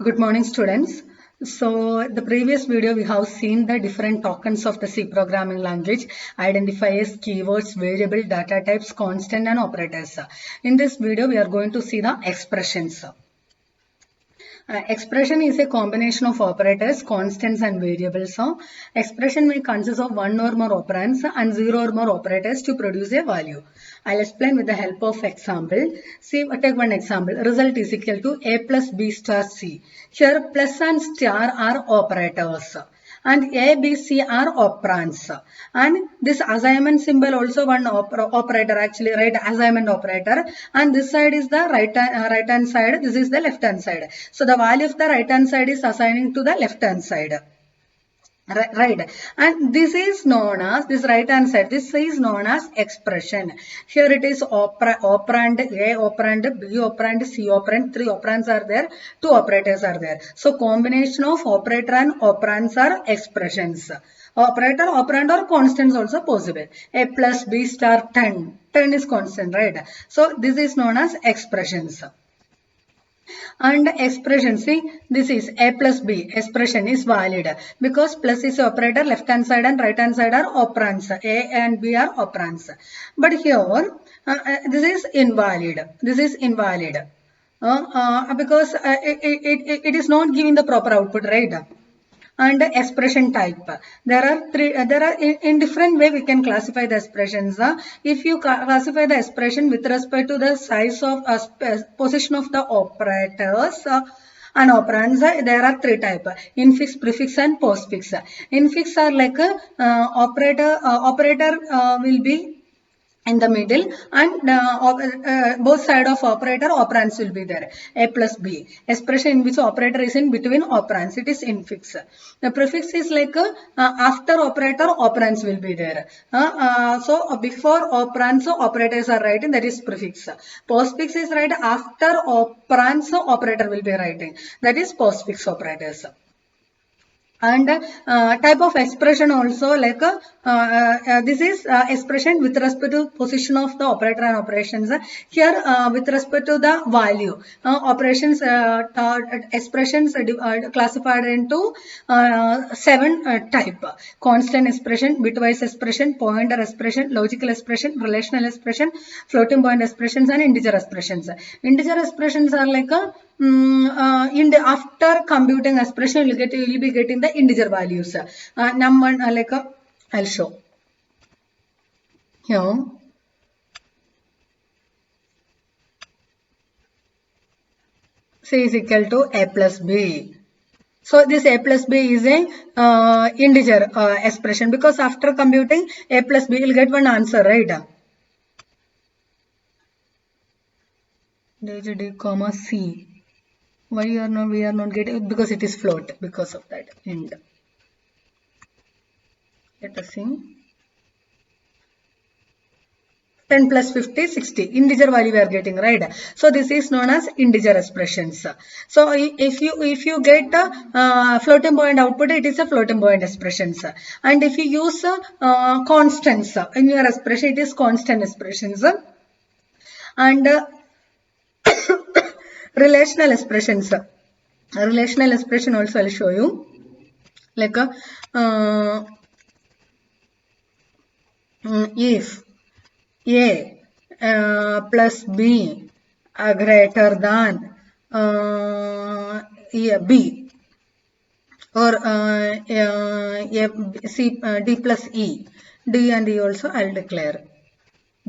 Good morning, students. So, the previous video we have seen the different tokens of the C programming language, identifiers, keywords, variable, data types, constant and operators. In this video, we are going to see the expressions. Expression is a combination of operators, constants and variables. So, expression may consist of one or more operands and zero or more operators to produce a value. I'll explain with the help of example. See, take one example. Result is equal to A plus B star C. Here plus and star are operators and A, B, C are operands. And this assignment symbol also one operator actually, right? Assignment operator. And this side is the right hand side. This is the left hand side. So the value of the right hand side is assigning to the left hand side. Right, and this is known as this right hand side. This is known as expression. Here it is operand, A operand, B operand, C operand. Three operands are there, two operators are there. So combination of operator and operands are expressions. Operator, operand or constants also possible. A plus B star 10. 10 is constant, right? So this is known as expressions. And expression, see, this is A plus B, expression is valid because plus is operator, left hand side and right hand side are operands. A and B are operands. But here, this is invalid. This is invalid because it is not giving the proper output, right? And expression type. There are three. There are in different way we can classify the expressions. If you classify the expression with respect to the size of position of the operators. And operands, there are three types: infix, prefix, and postfix. Infix are like operator will be in the middle, and both side of operator operands will be there. A plus B, expression in which operator is in between operands, it is infix. The prefix is like after operator operands will be there. So before operands operators are writing, that is prefix. Postfix is right after operands operator will be writing, that is postfix operators. And type of expression also like this is expression with respect to position of the operator and operations. Here with respect to the value, operations expressions classified into 7 type: constant expression, bitwise expression, pointer expression, logical expression, relational expression, floating point expressions, and integer expressions. Integer expressions are like after computing expression, you will be getting the integer values. Number like I'll show here. C is equal to A plus B. So this A plus B is a integer expression because after computing A plus B, will get one answer, right? D, comma C. Why we are not getting? Because it is float. Because of that int. Let us see. 10 plus 50, 60. Integer value we are getting, right? So this is known as integer expressions. So if you get floating point output, it is a floating point expressions. And if you use constants in your expression, it is constant expressions. And relational expressions. Relational expression also I'll show you. Like if A plus B greater than B, or D plus E. D and E also I'll declare.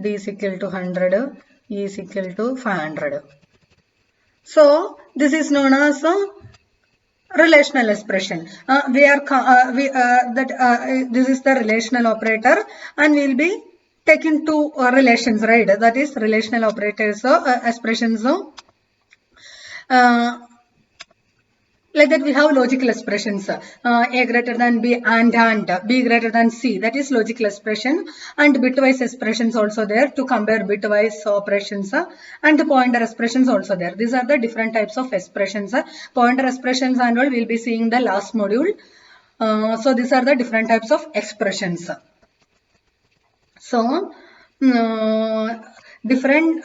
D is equal to 100, E is equal to 500. So this is known as relational expression. This is the relational operator, and we'll be taking two relations, right? That is relational operators expressions. Like that we have logical expressions. A greater than B and B greater than C. That is logical expression. And bitwise expressions also there to compare bitwise operations. And pointer expressions also there. These are the different types of expressions. Pointer expressions and all we'll be seeing the last module. So these are the different types of expressions. So different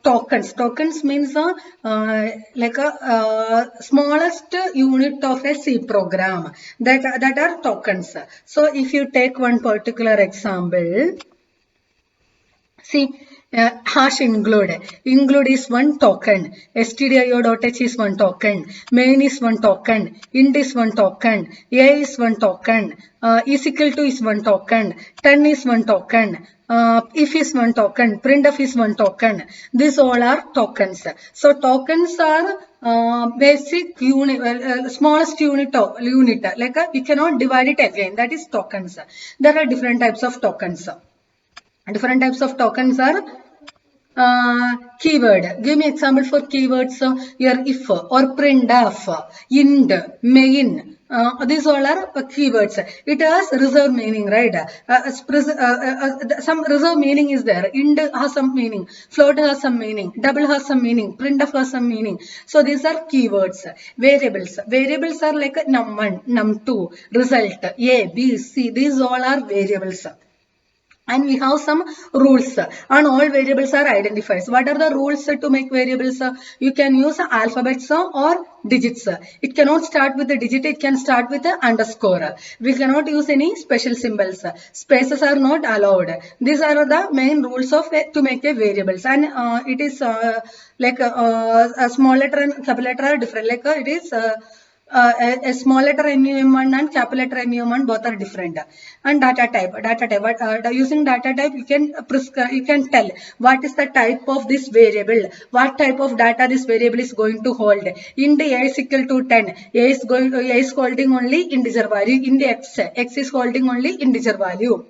tokens. Tokens means like a smallest unit of a C program. That are tokens. So if you take one particular example, see, hash include. Include is one token. stdio.h is one token. Main is one token. Int is one token. A is one token. Is equal to is one token. 10 is one token. If is one token. Printf is one token. These all are tokens. So tokens are basic unit, smallest unit. Like you cannot divide it again. That is tokens. There are different types of tokens. Different types of tokens are keyword. Give me example for keywords. Here if or printf, ind, main. These all are keywords. It has reserved meaning, right? Some reserved meaning is there. Ind has some meaning. Float has some meaning. Double has some meaning. Printf has some meaning. So these are keywords. Variables. Variables are like num1, num2, result, A, B, C. These all are variables. And we have some rules and all variables are identified. What are the rules to make variables? You can use alphabets or digits. It cannot start with a digit, it can start with an underscore. We cannot use any special symbols. Spaces are not allowed. These are the main rules of to make a variables, and it is like a small letter and capital letter are different. Like it is a small letter NUM1 and capital letter NUM1 both are different. And data type. Using data type, you can tell what is the type of this variable, what type of data this variable is going to hold. Int A is equal to 10. A is holding only integer value. Int X is holding only integer value.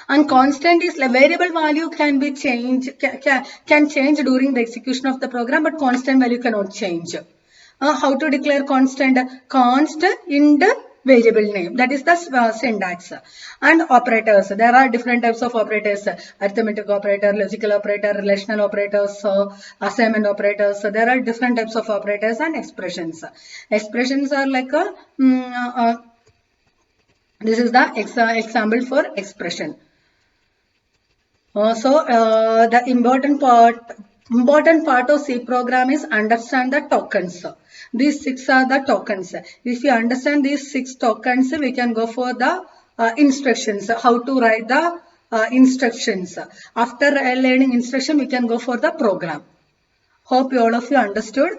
And constant is variable value can be changed, can change during the execution of the program, but constant value cannot change. How to declare constant? Const int variable name. That is the syntax. And operators. There are different types of operators. Arithmetic operator, logical operator, relational operators, assignment operators. So there are different types of operators and expressions. Expressions are like this is the example for expression. The important part of C program is understand the tokens. These 6 are the tokens. If you understand these 6 tokens, we can go for the instructions. How to write the instructions. After learning instruction, we can go for the program. Hope all of you understood.